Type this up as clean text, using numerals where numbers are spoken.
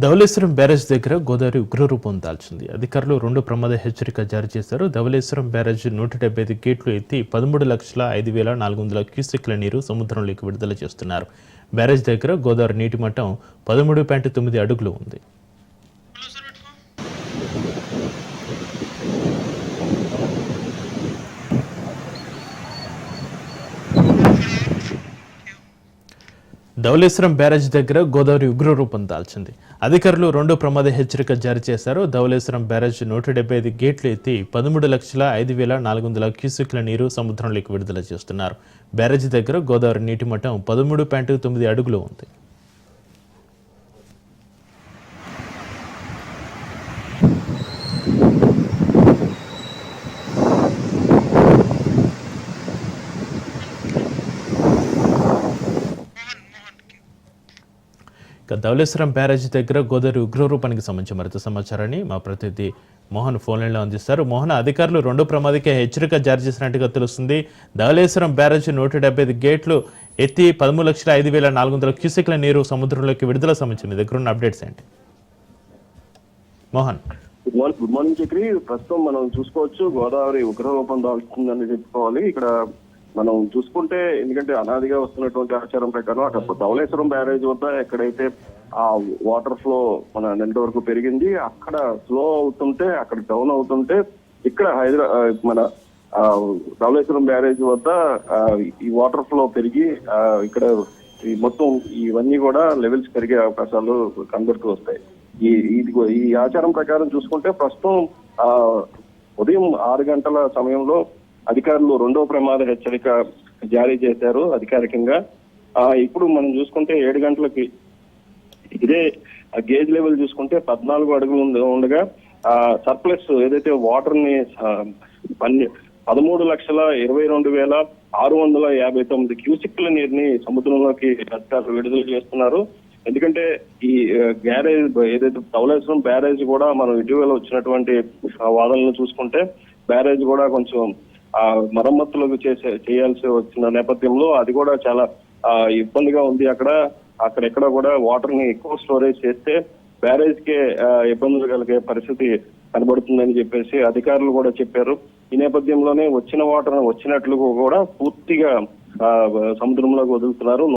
Dhavaleswaram barrage దగ్గర గోదావరి ఉగ్రరూపం దాల్చింది. అధికారులు 2 ప్రమాద హెచ్చరిక జారీ చేశారు. ధవళేశ్వరం బ్యారేజ్ 175 గేట్లు ఎత్తి 13,05,400 క్యూసెక్ల నీరు సముద్రంలోకి విడుదల చేస్తున్నారు. బ్యారేజ్ దగ్గర గోదావరి నీటి మట్టం 13.9 అడుగులు ఉంది. ధవళేశ్వరం బ్యారేజ్ దగ్గర గోదావరి ఉగ్రరూపం దాల్చింది. అధికారులు 2 ప్రమాద హెచ్చరిక జారీ చేశారు. ధవళేశ్వరం బ్యారేజ్ 175 గేట్లు ఎత్తి 13,05,400 క్యూసెక్ల నీరు సముద్రంలోకి విడుదల చేస్తున్నారు. బ్యారేజ్ దగ్గర గోదావరి నీటి మట్టం 13.9 అడుగులు ఉంది. ధవళేశ్వరం బ్యారేజ్ దగ్గర గోదావరి ఉగ్రరూపానికి సంబంధించి మరింత సమాచారాన్ని మా ప్రతినిధి మోహన్ ఫోన్ లైన్లో అందిస్తారు. మోహన్, అధికారులు 2 ప్రమాదక హెచ్చరిక జారీ చేసినట్టుగా తెలుస్తుంది. ధవళేశ్వరం బ్యారేజ్ 175 గేట్లు ఎత్తి 13,05,400 క్యూసెక్ల నీరు సముద్రంలోకి విడుదల సంబంధించి మీ దగ్గర ఉన్న అప్డేట్స్ ఏంటి? మోహన్. Good morning Chakri. ప్రస్తుతం మనం చూసుకోవచ్చు గోదావరి ఉగ్రరూపం దాల్చుతుందని చెప్పుకోవాలి. ఇక్కడ మనం చూసుకుంటే ఎందుకంటే అనాదిగా వస్తున్నటువంటి ఆచారం ప్రకారం అక్కడ ధవళేశ్వరం బ్యారేజ్ వద్ద ఎక్కడైతే ఆ వాటర్ ఫ్లో మన నెల వరకు పెరిగింది, అక్కడ స్లో అవుతుంటే అక్కడ డౌన్ అవుతుంటే ఇక్కడ మన ధవళేశ్వరం బ్యారేజ్ వద్ద ఈ వాటర్ ఫ్లో పెరిగి ఇక్కడ ఈ మొత్తం ఇవన్నీ కూడా లెవెల్స్ పెరిగే అవకాశాలు కనబడుతూ వస్తాయి. ఈ ఆచారం ప్రకారం చూసుకుంటే ప్రస్తుతం ఉదయం 6 గంటల సమయంలో అధికారులు 2వ ప్రమాద హెచ్చరిక జారీ చేశారు అధికారికంగా. ఇప్పుడు మనం చూసుకుంటే 7 గంటలకి ఇదే గేజ్ లెవెల్ చూసుకుంటే 14 అడుగులు ఉండగా సర్ప్లస్ ఏదైతే వాటర్ ని 13,22,659 క్యూసెక్ల నీరుని సముద్రంలోకి అధికారులు విడుదల చేస్తున్నారు. ఎందుకంటే ఈ బ్యారేజ్ ఏదైతే ధవళేశ్వరం బ్యారేజ్ కూడా మనం ఇటీవల వచ్చినటువంటి వాదనలు చూసుకుంటే బ్యారేజ్ కూడా కొంచెం మరమ్మతులకు చేయాల్సి వచ్చిన నేపథ్యంలో అది కూడా చాలా ఇబ్బందిగా ఉంది. అక్కడెక్కడ కూడా వాటర్ ని ఎక్కువ స్టోరేజ్ చేస్తే బ్యారేజ్ కే ఇబ్బందులు కలిగే పరిస్థితి కనబడుతుందని చెప్పేసి అధికారులు కూడా చెప్పారు. ఈ నేపథ్యంలోనే వచ్చిన వాటర్ వచ్చినట్లు కూడా పూర్తిగా సముద్రంలోకి వదులుతున్నారు.